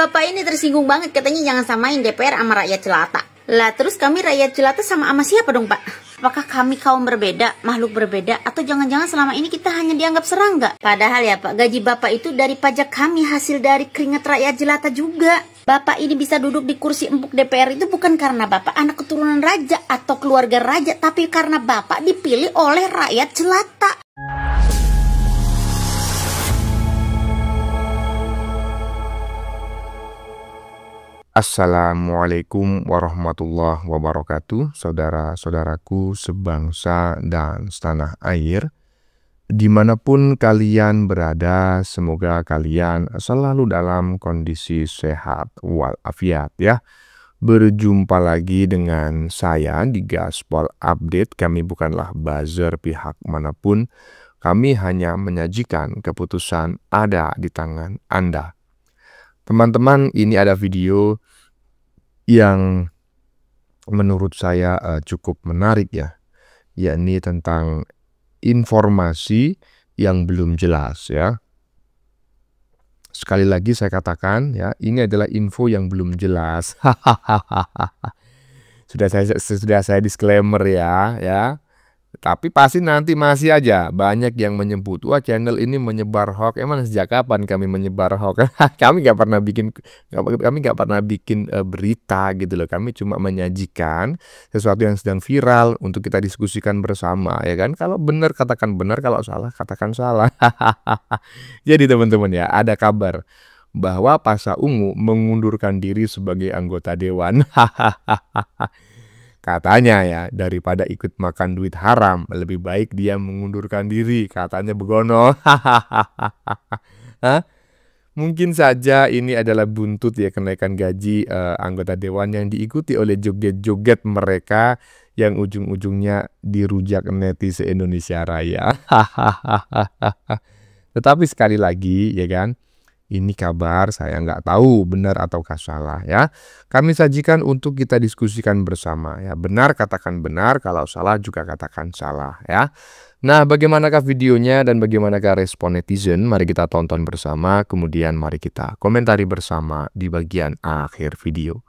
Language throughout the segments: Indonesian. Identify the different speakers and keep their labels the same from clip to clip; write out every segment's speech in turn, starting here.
Speaker 1: Bapak ini tersinggung banget, katanya jangan samain DPR sama rakyat jelata. Lah terus kami rakyat jelata sama siapa dong Pak? Apakah kami kaum berbeda, makhluk berbeda, atau jangan-jangan selama ini kita hanya dianggap serangga? Padahal ya Pak, gaji Bapak itu dari pajak kami, hasil dari keringat rakyat jelata juga. Bapak ini bisa duduk di kursi empuk DPR itu bukan karena Bapak anak keturunan raja atau keluarga raja, tapi karena Bapak dipilih oleh rakyat jelata.
Speaker 2: Assalamualaikum warahmatullahi wabarakatuh, saudara-saudaraku sebangsa dan setanah air. Dimanapun kalian berada, semoga kalian selalu dalam kondisi sehat walafiat ya. Berjumpa lagi dengan saya di Gaspol Update. Kami bukanlah buzzer pihak manapun. Kami hanya menyajikan keputusan ada di tangan Anda. Teman-teman, ini ada video yang menurut saya cukup menarik ya, yakni tentang informasi yang belum jelas ya. Sekali lagi saya katakan ya, ini adalah info yang belum jelas. Sudah saya disclaimer ya. Tapi pasti nanti masih aja banyak yang menyebut, wah channel ini menyebar hoax. Emang sejak kapan kami menyebar hoax? Kami nggak pernah bikin berita gitu loh. Kami cuma menyajikan sesuatu yang sedang viral untuk kita diskusikan bersama ya kan. Kalau benar katakan benar, kalau salah katakan salah. Jadi teman-teman ya, ada kabar bahwa Pasha Ungu mengundurkan diri sebagai anggota dewan. Katanya ya, daripada ikut makan duit haram, lebih baik dia mengundurkan diri, katanya begono. Mungkin saja ini adalah buntut ya kenaikan gaji anggota dewan yang diikuti oleh joget-joget mereka yang ujung-ujungnya dirujak netizen Indonesia Raya. Tetapi sekali lagi ya kan, ini kabar saya nggak tahu benar ataukah salah ya. Kami sajikan untuk kita diskusikan bersama ya. Benar katakan benar, kalau salah juga katakan salah ya. Nah, bagaimanakah videonya dan bagaimanakah respon netizen? Mari kita tonton bersama, kemudian mari kita komentari bersama di bagian akhir video.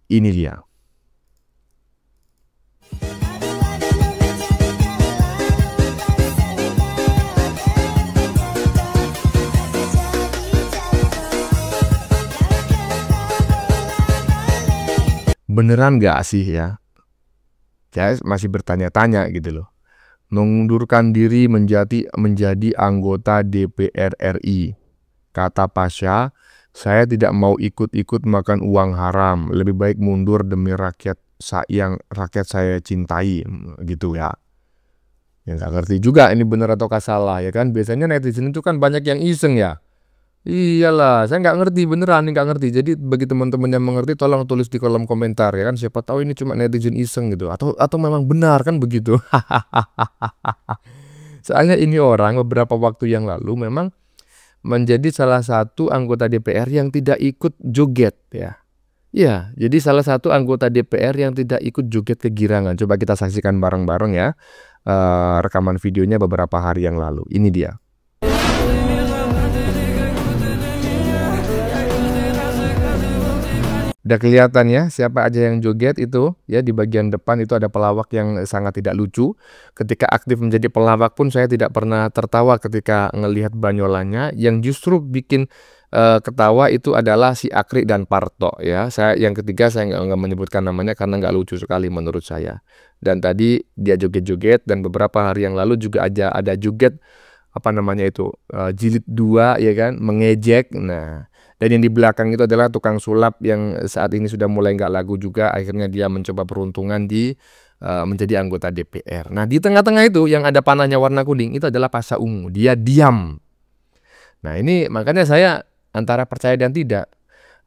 Speaker 2: Ini dia. Beneran nggak sih ya? Saya masih bertanya-tanya gitu loh. Mengundurkan diri menjadi anggota DPR RI. Kata Pasha, saya tidak mau ikut-ikut makan uang haram. Lebih baik mundur demi rakyat yang rakyat saya cintai gitu ya. Ya nggak ngerti juga ini bener ataukah salah ya kan. Biasanya netizen itu kan banyak yang iseng ya. Iyalah, saya nggak ngerti, beneran nggak ngerti. Jadi bagi teman-teman yang mengerti, tolong tulis di kolom komentar ya kan. Siapa tahu ini cuma netizen iseng gitu, atau memang benar kan begitu. Soalnya ini orang beberapa waktu yang lalu memang menjadi salah satu anggota DPR yang tidak ikut joget ya. Ya, jadi salah satu anggota DPR yang tidak ikut joget kegirangan. Coba kita saksikan bareng-bareng ya rekaman videonya beberapa hari yang lalu. Ini dia. Udah kelihatan ya siapa aja yang joget itu ya. Di bagian depan itu ada pelawak yang sangat tidak lucu. Ketika aktif menjadi pelawak pun saya tidak pernah tertawa ketika ngelihat banyolannya. Yang justru bikin ketawa itu adalah si Akri dan Parto ya. Yang ketiga saya nggak menyebutkan namanya karena nggak lucu sekali menurut saya. Dan tadi dia joget-joget, dan beberapa hari yang lalu juga ada joget apa namanya itu jilid 2 ya kan, mengejek. Nah, dan yang di belakang itu adalah tukang sulap yang saat ini sudah mulai nggak laku juga. Akhirnya dia mencoba peruntungan di menjadi anggota DPR. Nah, di tengah-tengah itu yang ada panahnya warna kuning itu adalah Pasha Ungu. Dia diam. Nah, ini makanya saya antara percaya dan tidak.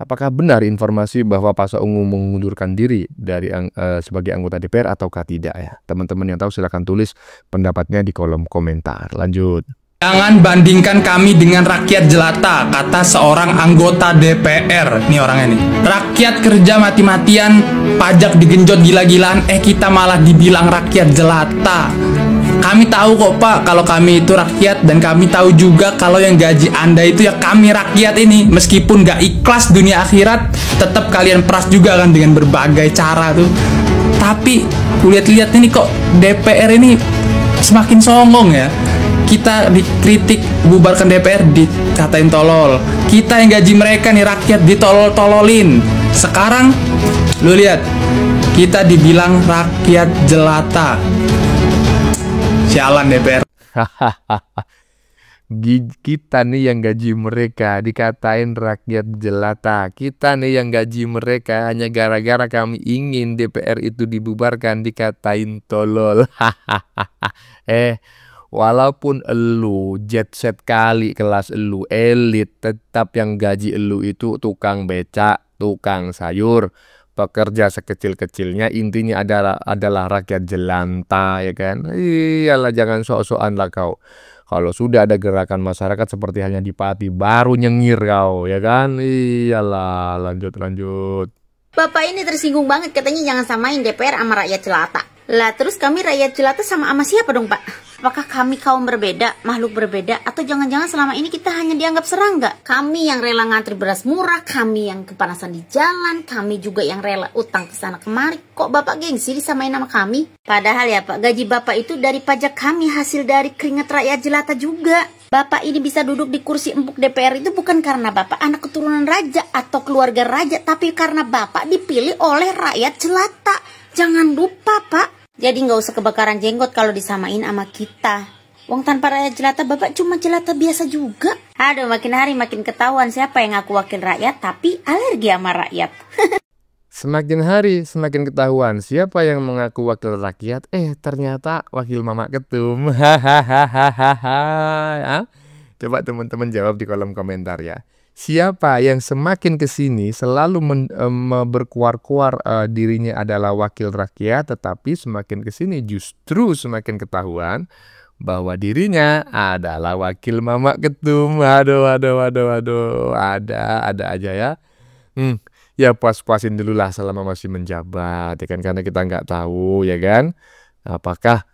Speaker 2: Apakah benar informasi bahwa Pasha Ungu mengundurkan diri dari sebagai anggota DPR ataukah tidak ya? Teman-teman yang tahu silahkan tulis pendapatnya di kolom komentar. Lanjut.
Speaker 3: Jangan bandingkan kami dengan rakyat jelata, kata seorang anggota DPR. Nih orangnya nih. Rakyat kerja mati-matian, pajak digenjot gila-gilaan, kita malah dibilang rakyat jelata. Kami tahu kok Pak, kalau kami itu rakyat, dan kami tahu juga kalau yang gaji Anda itu ya kami rakyat ini. Meskipun gak ikhlas dunia akhirat, tetap kalian peras juga kan dengan berbagai cara tuh. Tapi kulihat-lihat ini kok DPR ini semakin songong ya. Kita dikritik bubarkan DPR dikatain tolol. Kita yang gaji mereka nih rakyat ditolol-tololin. Sekarang lu lihat, kita dibilang rakyat jelata. Sialan DPR.
Speaker 2: Kita nih yang gaji mereka dikatain rakyat jelata. Kita nih yang gaji mereka hanya gara-gara kami ingin DPR itu dibubarkan dikatain tolol. Walaupun elu jet set kali kelas elu elit, tetap yang gaji elu itu tukang becak, tukang sayur, pekerja sekecil-kecilnya, intinya adalah rakyat jelanta, ya kan? Iyalah, jangan sok-sokan lah kau. Kalau sudah ada gerakan masyarakat seperti halnya di Pati, baru nyengir kau, ya kan? Iyalah, lanjut.
Speaker 1: Bapak ini tersinggung banget, katanya jangan samain DPR sama rakyat jelata. Lah terus kami rakyat jelata sama siapa dong Pak? Apakah kami kaum berbeda, makhluk berbeda, atau jangan-jangan selama ini kita hanya dianggap serangga? Kami yang rela ngantri beras murah, kami yang kepanasan di jalan, kami juga yang rela utang ke sana kemari. Kok Bapak gengsi disamain sama kami? Padahal ya Pak, gaji Bapak itu dari pajak kami, hasil dari keringat rakyat jelata juga. Bapak ini bisa duduk di kursi empuk DPR itu bukan karena Bapak anak keturunan raja atau keluarga raja, tapi karena Bapak dipilih oleh rakyat jelata. Jangan lupa Pak. Jadi nggak usah kebakaran jenggot kalau disamain sama kita. Wong tanpa rakyat jelata Bapak cuma jelata biasa juga. Aduh, makin hari makin ketahuan siapa yang ngaku wakil rakyat tapi alergi sama rakyat.
Speaker 2: Semakin hari semakin ketahuan siapa yang mengaku wakil rakyat, ternyata wakil mama ketum. Hahaha. Coba teman-teman jawab di kolom komentar ya. Siapa yang semakin kesini selalu berkuar-kuar dirinya adalah wakil rakyat, tetapi semakin kesini justru semakin ketahuan bahwa dirinya adalah wakil mama ketum. Aduh, ada aja ya. Ya puas-puasin dulu lah selama masih menjabat, ya kan, karena kita nggak tahu, ya kan, apakah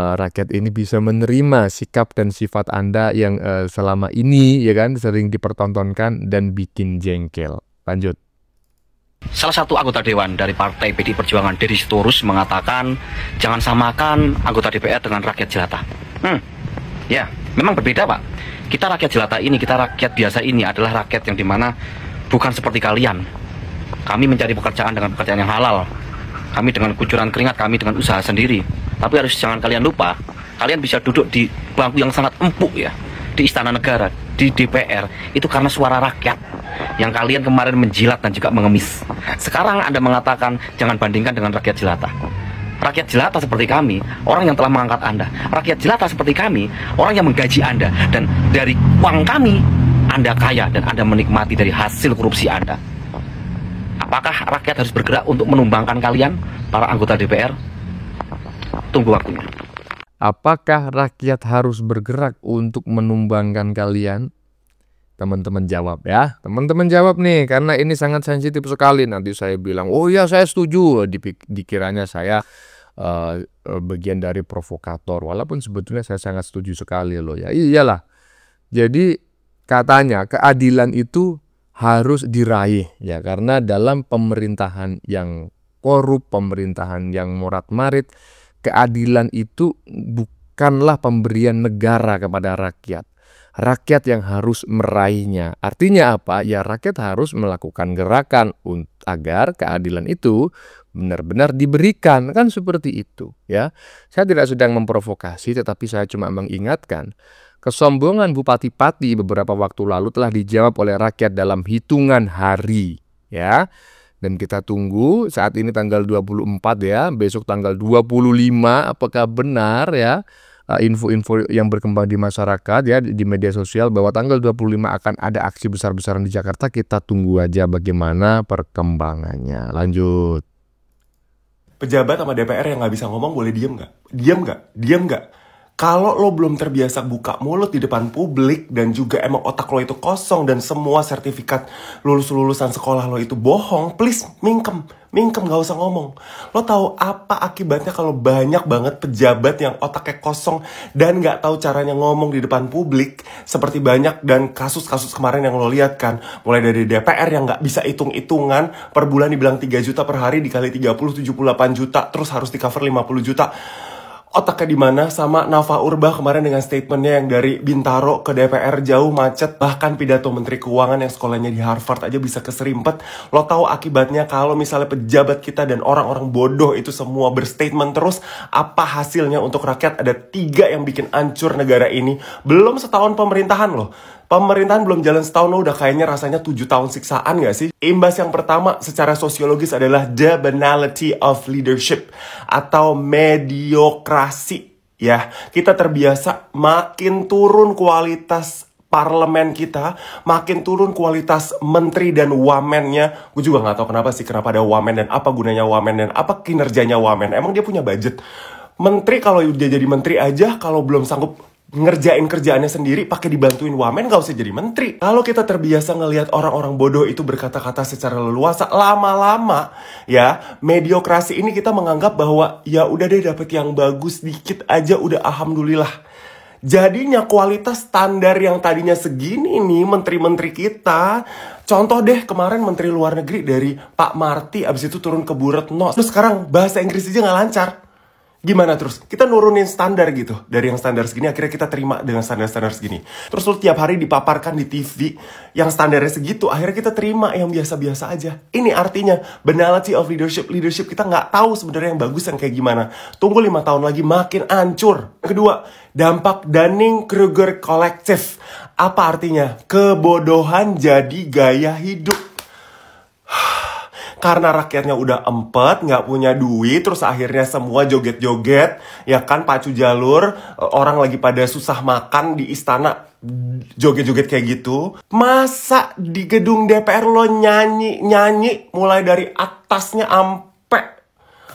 Speaker 2: rakyat ini bisa menerima sikap dan sifat Anda yang selama ini, ya kan, sering dipertontonkan dan bikin jengkel. Lanjut.
Speaker 4: Salah satu anggota Dewan dari Partai PDI Perjuangan, Deddy Sitorus, mengatakan jangan samakan anggota DPR dengan rakyat jelata. Ya, memang berbeda Pak. Kita rakyat jelata ini, kita rakyat biasa ini adalah rakyat yang dimana bukan seperti kalian. Kami mencari pekerjaan dengan pekerjaan yang halal. Kami dengan kucuran keringat, kami dengan usaha sendiri. Tapi harus jangan kalian lupa, kalian bisa duduk di bangku yang sangat empuk ya, di Istana Negara, di DPR, itu karena suara rakyat yang kalian kemarin menjilat dan juga mengemis. Sekarang Anda mengatakan jangan bandingkan dengan rakyat jelata. Rakyat jelata seperti kami, orang yang telah mengangkat Anda. Rakyat jelata seperti kami, orang yang menggaji Anda. Dan dari uang kami, Anda kaya dan Anda menikmati dari hasil korupsi Anda. Apakah rakyat harus bergerak untuk menumbangkan kalian, para anggota DPR? Tunggu waktunya.
Speaker 2: Apakah rakyat harus bergerak untuk menumbangkan kalian? Teman-teman jawab ya. Teman-teman jawab nih, karena ini sangat sensitif sekali. Nanti saya bilang, oh ya saya setuju. Dikiranya saya bagian dari provokator. Walaupun sebetulnya saya sangat setuju sekali loh ya. Iyalah. Jadi katanya keadilan itu harus diraih ya, karena dalam pemerintahan yang korup, pemerintahan yang morat-marit, keadilan itu bukanlah pemberian negara kepada rakyat. Rakyat yang harus meraihnya. Artinya apa? Ya rakyat harus melakukan gerakan agar keadilan itu benar-benar diberikan. Kan seperti itu ya. Saya tidak sedang memprovokasi, tetapi saya cuma mengingatkan. Kesombongan Bupati Pati beberapa waktu lalu telah dijawab oleh rakyat dalam hitungan hari ya. Dan kita tunggu saat ini tanggal 24 ya, besok tanggal 25 apakah benar ya info-info yang berkembang di masyarakat ya, di media sosial bahwa tanggal 25 akan ada aksi besar-besaran di Jakarta. Kita tunggu aja bagaimana perkembangannya. Lanjut.
Speaker 5: Pejabat sama DPR yang nggak bisa ngomong boleh diem nggak? Diem nggak? Kalau lo belum terbiasa buka mulut di depan publik dan juga emang otak lo itu kosong dan semua sertifikat lulusan sekolah lo itu bohong, please mingkem gak usah ngomong. Lo tahu apa akibatnya kalau banyak banget pejabat yang otaknya kosong dan gak tahu caranya ngomong di depan publik, seperti banyak dan kasus-kasus kemarin yang lo lihat kan, mulai dari DPR yang gak bisa hitung-hitungan, per bulan dibilang 3 juta per hari dikali 30, 78 juta, terus harus di cover 50 juta. Otaknya di mana? Sama Nafa Urbah kemarin dengan statementnya yang dari Bintaro ke DPR jauh macet, bahkan pidato Menteri Keuangan yang sekolahnya di Harvard aja bisa keserimpet. Lo tahu akibatnya kalau misalnya pejabat kita dan orang-orang bodoh itu semua berstatement terus, apa hasilnya untuk rakyat? Ada 3 yang bikin hancur negara ini. Belum setahun pemerintahan loh. Pemerintahan belum jalan setahun lo udah kayaknya rasanya 7 tahun siksaan gak sih? Imbas yang pertama secara sosiologis adalah the banality of leadership atau mediokrasi. Ya, kita terbiasa makin turun kualitas parlemen kita, makin turun kualitas menteri dan wamennya. Gue juga gak tahu kenapa ada wamen dan apa gunanya wamen dan apa kinerjanya wamen. Emang dia punya budget? Menteri kalau dia jadi menteri aja, kalau belum sanggup ngerjain kerjaannya sendiri pakai dibantuin wamen gak usah jadi menteri. Kalau kita terbiasa ngelihat orang-orang bodoh itu berkata-kata secara leluasa, lama-lama ya mediokrasi ini kita menganggap bahwa ya udah deh dapet yang bagus dikit aja udah alhamdulillah. Jadinya kualitas standar yang tadinya segini nih menteri-menteri kita. Contoh deh kemarin menteri luar negeri dari Pak Marty abis itu turun ke Bu Retno. Terus sekarang bahasa Inggris aja gak lancar. Gimana terus? Kita nurunin standar gitu. Dari yang standar segini akhirnya kita terima dengan standar-standar segini. Terus lu tiap hari dipaparkan di TV yang standarnya segitu, akhirnya kita terima yang biasa-biasa aja. Ini artinya banality of leadership. Leadership kita nggak tahu sebenarnya yang bagus yang kayak gimana. Tunggu 5 tahun lagi makin hancur. Kedua, dampak Dunning-Kruger Collective. Apa artinya? Kebodohan jadi gaya hidup. Karena rakyatnya udah empet, nggak punya duit, terus akhirnya semua joget-joget, ya kan, pacu jalur, orang lagi pada susah makan di istana, joget-joget kayak gitu. Masa di gedung DPR lo nyanyi, mulai dari atasnya sampai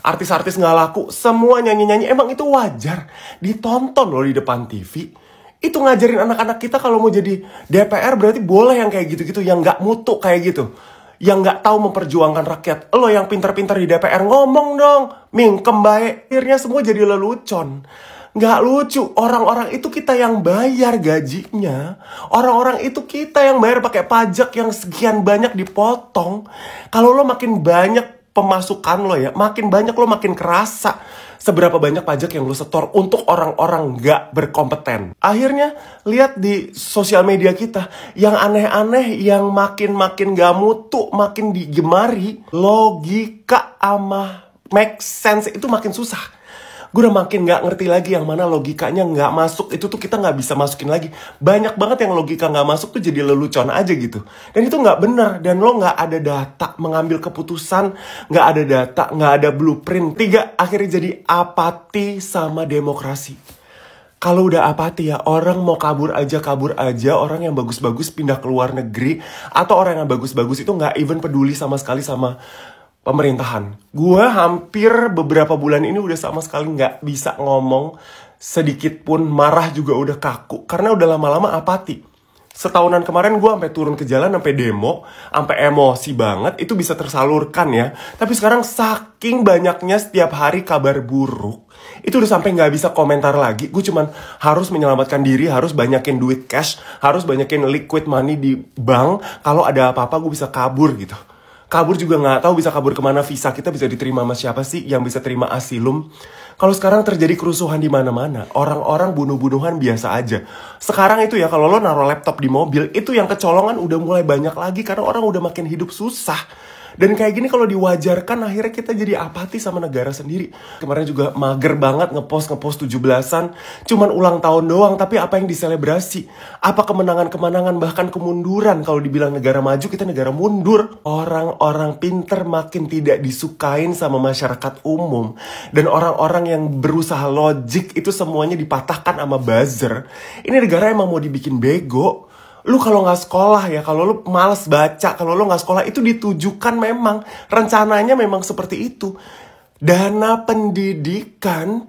Speaker 5: artis-artis nggak laku, semua nyanyi-nyanyi, emang itu wajar, ditonton lo di depan TV. Itu ngajarin anak-anak kita kalau mau jadi DPR berarti boleh yang kayak gitu-gitu, yang nggak mutu kayak gitu. Yang nggak tahu memperjuangkan rakyat. Lo yang pintar-pintar di DPR ngomong dong, mingkem baik. Akhirnya semua jadi lelucon. Nggak lucu. Orang-orang itu kita yang bayar gajinya. Orang-orang itu kita yang bayar pakai pajak yang sekian banyak dipotong. Kalau lo makin banyak pemasukan lo ya, makin banyak lo makin kerasa seberapa banyak pajak yang lo setor untuk orang-orang nggak berkompeten. Akhirnya lihat di sosial media kita yang aneh-aneh, yang makin gak mutu, makin digemari, logika sama make sense itu makin susah. Gue udah makin gak ngerti lagi yang mana logikanya gak masuk. Itu tuh kita gak bisa masukin lagi. Banyak banget yang logika gak masuk tuh jadi lelucon aja gitu. Dan itu gak bener. Dan lo gak ada data mengambil keputusan. Gak ada data, gak ada blueprint. 3, akhirnya jadi apati sama demokrasi. Kalau udah apati ya, orang mau kabur aja. Orang yang bagus-bagus pindah ke luar negeri. Atau orang yang bagus-bagus itu gak even peduli sama sekali sama pemerintahan. Gue hampir beberapa bulan ini udah sama sekali nggak bisa ngomong sedikit pun, marah juga udah kaku karena udah lama-lama apati. Setahunan kemarin gue sampai turun ke jalan, sampai demo, sampai emosi banget, itu bisa tersalurkan ya. Tapi sekarang saking banyaknya setiap hari kabar buruk, itu udah sampai nggak bisa komentar lagi. Gue cuman harus menyelamatkan diri, harus banyakin duit cash, harus banyakin liquid money di bank. Kalau ada apa-apa gue bisa kabur gitu. Kabur juga nggak tahu bisa kabur kemana, visa kita bisa diterima sama siapa sih yang bisa terima asilum. Kalau sekarang terjadi kerusuhan di mana-mana, orang-orang bunuh-bunuhan biasa aja. Sekarang itu ya kalau lo naruh laptop di mobil, itu yang kecolongan udah mulai banyak lagi karena orang udah makin hidup susah. Dan kayak gini kalau diwajarkan akhirnya kita jadi apati sama negara sendiri. Kemarin juga mager banget ngepost 17-an. Cuman ulang tahun doang, tapi apa yang diselebrasi? Apa kemenangan-kemenangan, bahkan kemunduran. Kalau dibilang negara maju, kita negara mundur. Orang-orang pinter makin tidak disukain sama masyarakat umum. Dan orang-orang yang berusaha logik itu semuanya dipatahkan sama buzzer. Ini negara emang mau dibikin bego. Lu kalau nggak sekolah ya, kalau lu malas baca, kalau lu nggak sekolah itu ditujukan memang, rencananya memang seperti itu. Dana pendidikan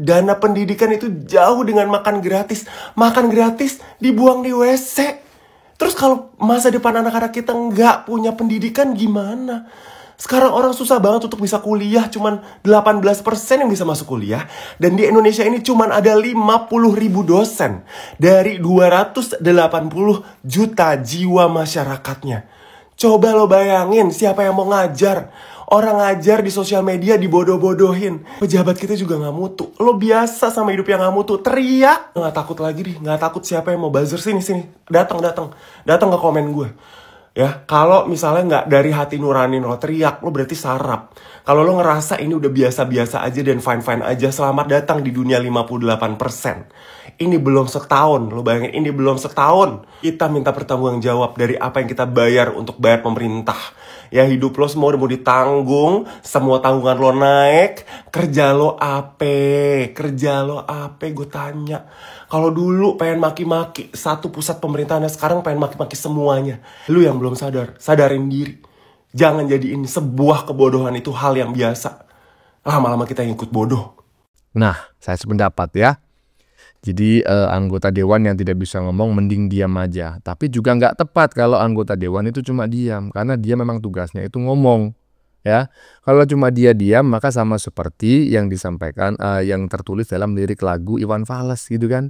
Speaker 5: itu jauh dengan makan gratis. Makan gratis dibuang di WC. Terus kalau masa depan anak-anak kita nggak punya pendidikan gimana? Sekarang orang susah banget untuk bisa kuliah, cuman 18% yang bisa masuk kuliah. Dan di Indonesia ini cuman ada 50.000 dosen dari 280 juta jiwa masyarakatnya. Coba lo bayangin siapa yang mau ngajar. Orang ngajar di sosial media dibodoh-bodohin. Pejabat kita juga gak mutu. Lo biasa sama hidup yang gak mutu. Teriak. Gak takut lagi deh. Gak takut siapa yang mau buzzer. Sini. Datang ke komen gue. Ya, kalau misalnya nggak dari hati nurani lo teriak, lo berarti sarap. Kalau lo ngerasa ini udah biasa-biasa aja dan fine-fine aja, selamat datang di dunia 58%. Ini belum setahun, lo bayangin ini belum setahun. Kita minta pertanggung jawab dari apa yang kita bayar untuk bayar pemerintah. Ya hidup lo semua udah mau ditanggung, semua tanggungan lo naik, kerja lo apa, gue tanya. Kalau dulu pengen maki-maki satu pusat pemerintahannya, sekarang pengen maki-maki semuanya. Lu yang belum sadar, sadarin diri. Jangan jadiin sebuah kebodohan itu hal yang biasa. Lama-lama kita yang ikut bodoh.
Speaker 2: Nah, saya sependapat ya. Jadi anggota dewan yang tidak bisa ngomong mending diam aja. Tapi juga nggak tepat kalau anggota dewan itu cuma diam. Karena dia memang tugasnya itu ngomong. Ya, kalau cuma dia diam maka sama seperti yang disampaikan yang tertulis dalam lirik lagu Iwan Fals gitu kan.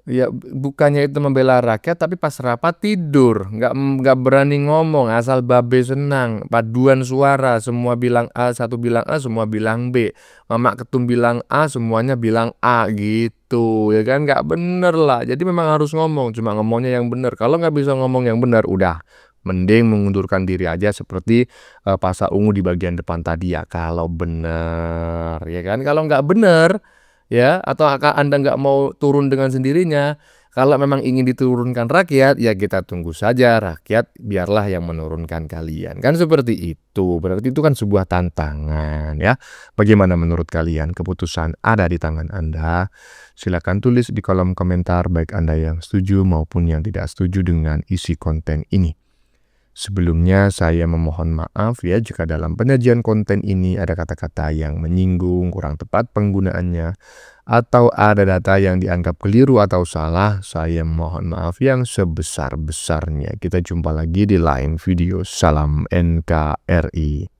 Speaker 2: Ya bukannya itu membela rakyat tapi pas rapat tidur, nggak berani ngomong, asal babe senang, paduan suara, semua bilang A, satu bilang A, semua bilang B, Mama Ketum bilang A, semuanya bilang A gitu, ya kan nggak bener lah. Jadi memang harus ngomong, cuma ngomongnya yang bener. Kalau nggak bisa ngomong yang bener, udah mending mengundurkan diri aja seperti Pasha Ungu di bagian depan tadi ya. Kalau bener, ya kan. Kalau nggak bener, ya atau Anda nggak mau turun dengan sendirinya, kalau memang ingin diturunkan rakyat, ya kita tunggu saja rakyat biarlah yang menurunkan kalian. Kan seperti itu. Berarti itu kan sebuah tantangan ya. Bagaimana menurut kalian? Keputusan ada di tangan Anda. Silakan tulis di kolom komentar baik Anda yang setuju maupun yang tidak setuju dengan isi konten ini. Sebelumnya saya memohon maaf ya jika dalam penyajian konten ini ada kata-kata yang menyinggung, kurang tepat penggunaannya, atau ada data yang dianggap keliru atau salah. Saya mohon maaf yang sebesar-besarnya. Kita jumpa lagi di lain video. Salam NKRI.